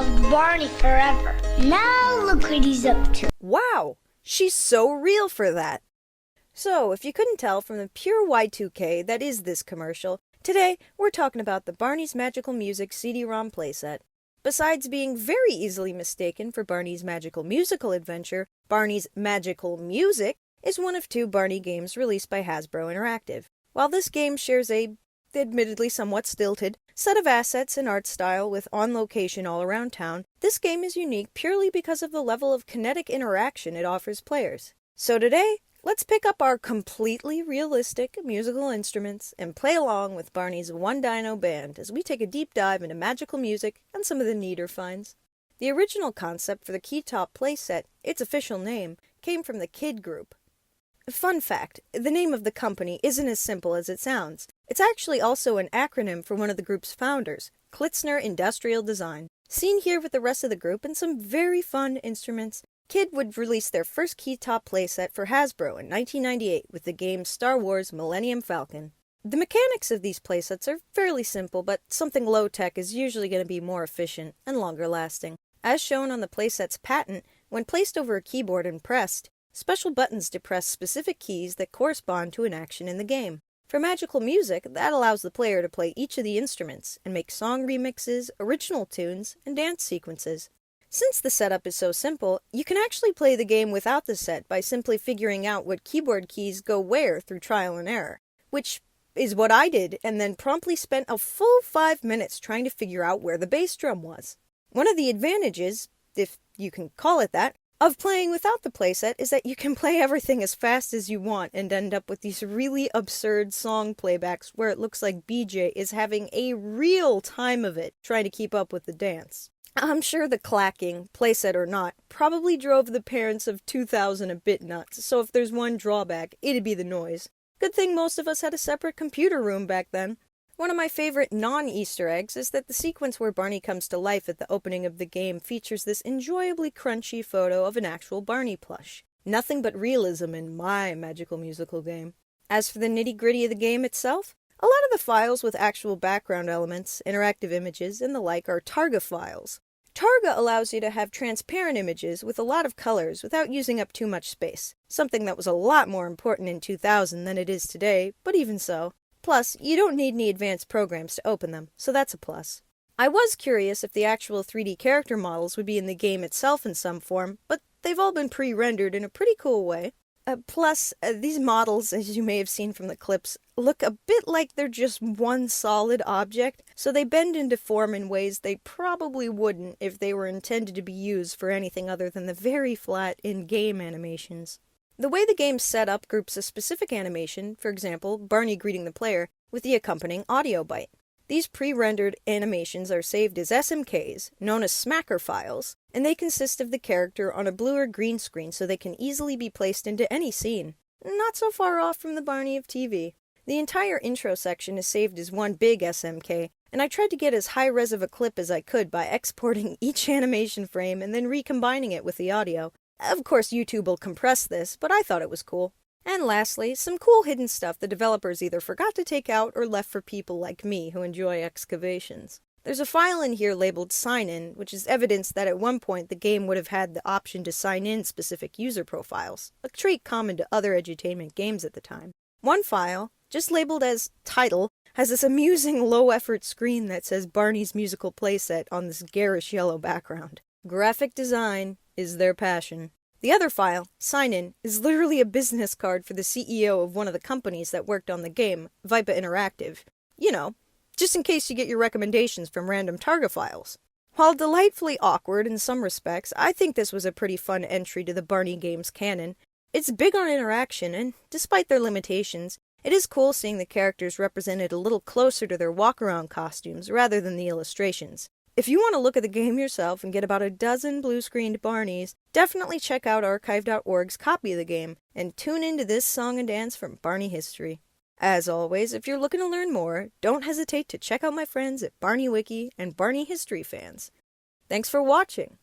loved Barney forever. Now look what he's up to. Wow, she's so real for that. So, if you couldn't tell from the pure Y2K that is this commercial, today we're talking about the Barney's Magical Music CD-ROM playset. Besides being very easily mistaken for Barney's Magical Musical Adventure, Barney's Magical Music is one of two Barney games released by Hasbro Interactive. While this game shares a, admittedly somewhat stilted, set of assets and art style with on location all around town, this game is unique purely because of the level of kinetic interaction it offers players. So today, let's pick up our completely realistic musical instruments and play along with Barney's One Dino Band as we take a deep dive into magical music and some of the neater finds. The original concept for the Keytop playset, its official name, came from the Kid Group. Fun fact, the name of the company isn't as simple as it sounds. It's actually also an acronym for one of the group's founders, Klitzner Industrial Design. Seen here with the rest of the group and some very fun instruments, Kid would release their first Keytop playset for Hasbro in 1998 with the game Star Wars Millennium Falcon. The mechanics of these playsets are fairly simple, but something low-tech is usually going to be more efficient and longer-lasting. As shown on the playset's patent, when placed over a keyboard and pressed, special buttons depress specific keys that correspond to an action in the game. For magical music, that allows the player to play each of the instruments and make song remixes, original tunes, and dance sequences. Since the setup is so simple, you can actually play the game without the set by simply figuring out what keyboard keys go where through trial and error, which is what I did, and then promptly spent a full 5 minutes trying to figure out where the bass drum was. One of the advantages, if you can call it that, of playing without the playset is that you can play everything as fast as you want and end up with these really absurd song playbacks where it looks like BJ is having a real time of it trying to keep up with the dance. I'm sure the clacking, playset or not, probably drove the parents of 2000 a bit nuts, so if there's one drawback, it'd be the noise. Good thing most of us had a separate computer room back then. One of my favorite non-Easter eggs is that the sequence where Barney comes to life at the opening of the game features this enjoyably crunchy photo of an actual Barney plush. Nothing but realism in my magical musical game. As for the nitty-gritty of the game itself, a lot of the files with actual background elements, interactive images, and the like are Targa files. Targa allows you to have transparent images with a lot of colors without using up too much space, something that was a lot more important in 2000 than it is today, but even so. Plus, you don't need any advanced programs to open them, so that's a plus. I was curious if the actual 3D character models would be in the game itself in some form, but they've all been pre-rendered in a pretty cool way. Plus, these models, as you may have seen from the clips, look a bit like they're just one solid object, so they bend and deform in ways they probably wouldn't if they were intended to be used for anything other than the very flat in-game animations. The way the game's set up groups a specific animation, for example, Barney greeting the player, with the accompanying audio bite. These pre-rendered animations are saved as SMKs, known as smacker files, and they consist of the character on a blue or green screen so they can easily be placed into any scene. Not so far off from the Barney of TV. The entire intro section is saved as one big SMK, and I tried to get as high-res of a clip as I could by exporting each animation frame and then recombining it with the audio. Of course, YouTube will compress this, but I thought it was cool. And lastly, some cool hidden stuff the developers either forgot to take out or left for people like me who enjoy excavations. There's a file in here labeled Sign In, which is evidence that at one point the game would have had the option to sign in specific user profiles, a trait common to other edutainment games at the time. One file, just labeled as Title, has this amusing low-effort screen that says Barney's Musical Playset on this garish yellow background. Graphic design is their passion. The other file, Sign In, is literally a business card for the CEO of one of the companies that worked on the game, Vipa Interactive. You know, just in case you get your recommendations from random Targa files. While delightfully awkward in some respects, I think this was a pretty fun entry to the Barney game's canon. It's big on interaction, and despite their limitations, it is cool seeing the characters represented a little closer to their walk-around costumes rather than the illustrations. If you want to look at the game yourself and get about a dozen blue-screened Barneys, definitely check out archive.org's copy of the game, and tune into this song and dance from Barney History. As always, if you're looking to learn more, don't hesitate to check out my friends at Barney Wiki and Barney History Fans. Thanks for watching!